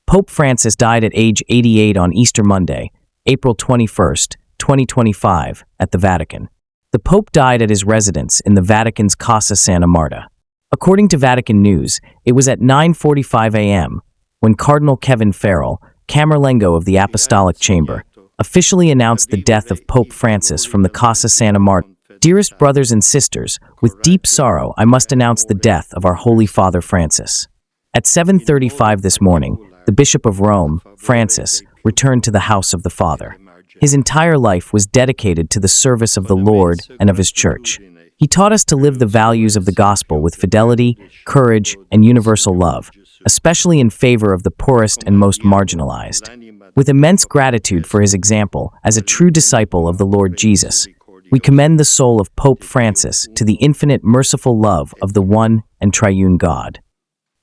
Pope Francis died at age 88 on Easter Monday, April 21st, 2025, at the Vatican. The Pope died at his residence in the Vatican's Casa Santa Marta. According to Vatican News, it was at 9:45 a.m. when Cardinal Kevin Farrell, Camerlengo of the Apostolic Chamber, officially announced the death of Pope Francis from the Casa Santa Marta. Dearest brothers and sisters, with deep sorrow I must announce the death of our Holy Father Francis. At 7:35 this morning, the Bishop of Rome, Francis, returned to the house of the Father. His entire life was dedicated to the service of the Lord and of His Church. He taught us to live the values of the gospel with fidelity, courage, and universal love, especially in favor of the poorest and most marginalized. With immense gratitude for his example as a true disciple of the Lord Jesus, we commend the soul of Pope Francis to the infinite merciful love of the one and triune God.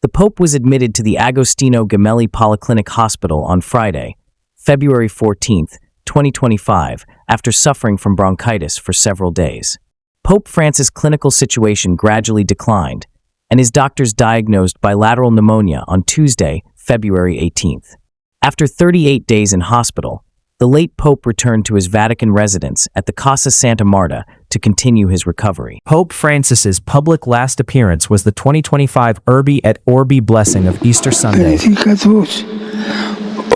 The Pope was admitted to the Agostino Gemelli Polyclinic Hospital on Friday, February 14, 2025, after suffering from bronchitis for several days. Pope Francis' clinical situation gradually declined, and his doctors diagnosed bilateral pneumonia on Tuesday, February 18th. After 38 days in hospital, the late Pope returned to his Vatican residence at the Casa Santa Marta to continue his recovery. Pope Francis's public last appearance was the 2025 Urbi et Orbi blessing of Easter Sunday. Benedicat vos,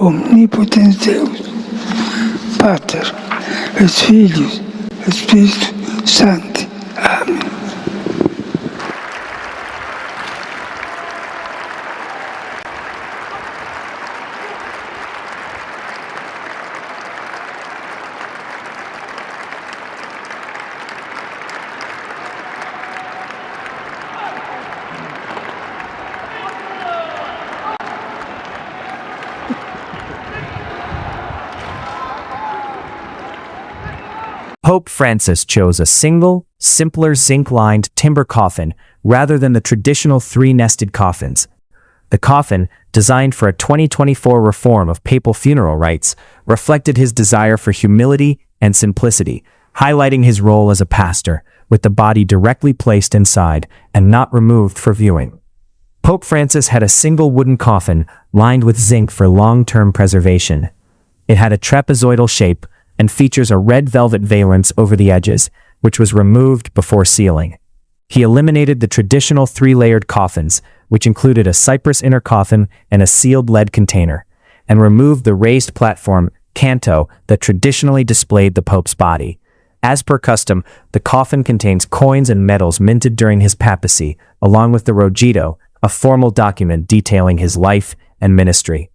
omnipotens Deus, Pater, et Filius, et Spiritus Sancti. Amen. Pope Francis chose a single, simpler zinc-lined timber coffin rather than the traditional three-nested coffins. The coffin, designed for a 2024 reform of papal funeral rites, reflected his desire for humility and simplicity, highlighting his role as a pastor, with the body directly placed inside and not removed for viewing. Pope Francis had a single wooden coffin lined with zinc for long-term preservation. It had a trapezoidal shape and features a red velvet valance over the edges, which was removed before sealing. He eliminated the traditional three-layered coffins, which included a cypress inner coffin and a sealed lead container, and removed the raised platform, canto, that traditionally displayed the Pope's body. As per custom, the coffin contains coins and medals minted during his papacy, along with the Rogito, a formal document detailing his life and ministry.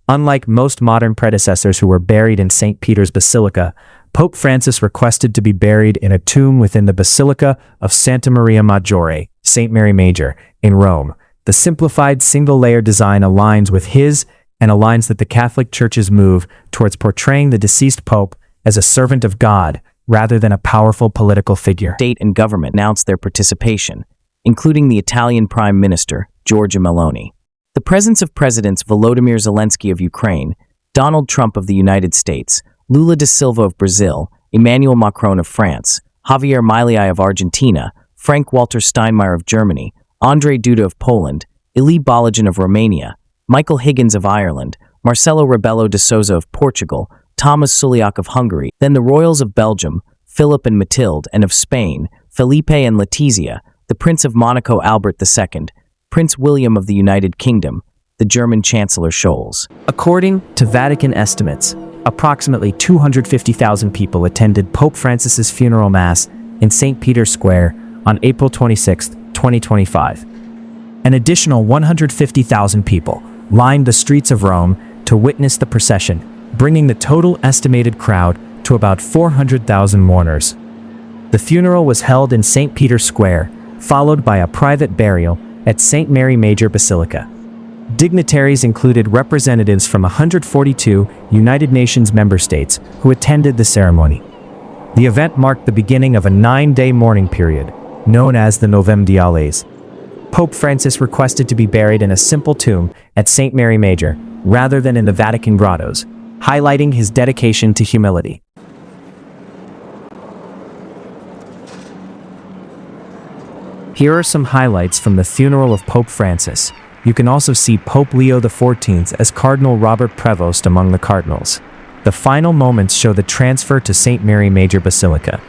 Unlike most modern predecessors who were buried in St. Peter's Basilica, Pope Francis requested to be buried in a tomb within the Basilica of Santa Maria Maggiore, St. Mary Major, in Rome. The simplified single-layer design aligns with his and aligns that the Catholic Church's move towards portraying the deceased Pope as a servant of God rather than a powerful political figure. State and government announced their participation, including the Italian Prime Minister, Giorgia Meloni. The presence of Presidents Volodymyr Zelensky of Ukraine, Donald Trump of the United States, Lula da Silva of Brazil, Emmanuel Macron of France, Javier Milei of Argentina, Frank-Walter Steinmeier of Germany, Andrzej Duda of Poland, Ili Balajian of Romania, Michael Higgins of Ireland, Marcelo Rebelo de Sousa of Portugal, Thomas Suliak of Hungary, then the royals of Belgium, Philip and Mathilde, and of Spain, Felipe and Letizia, the Prince of Monaco Albert II, Prince William of the United Kingdom, the German Chancellor Scholz. According to Vatican estimates, approximately 250,000 people attended Pope Francis's funeral mass in St. Peter's Square on April 26, 2025. An additional 150,000 people lined the streets of Rome to witness the procession, bringing the total estimated crowd to about 400,000 mourners. The funeral was held in St. Peter's Square, followed by a private burial at St. Mary Major Basilica. Dignitaries included representatives from 142 United Nations member states who attended the ceremony. The event marked the beginning of a 9-day mourning period, known as the Novemdiales. Pope Francis requested to be buried in a simple tomb at St. Mary Major, rather than in the Vatican grottos, highlighting his dedication to humility. Here are some highlights from the funeral of Pope Francis. You can also see Pope Leo XIV as Cardinal Robert Prevost among the cardinals. The final moments show the transfer to St. Mary Major Basilica.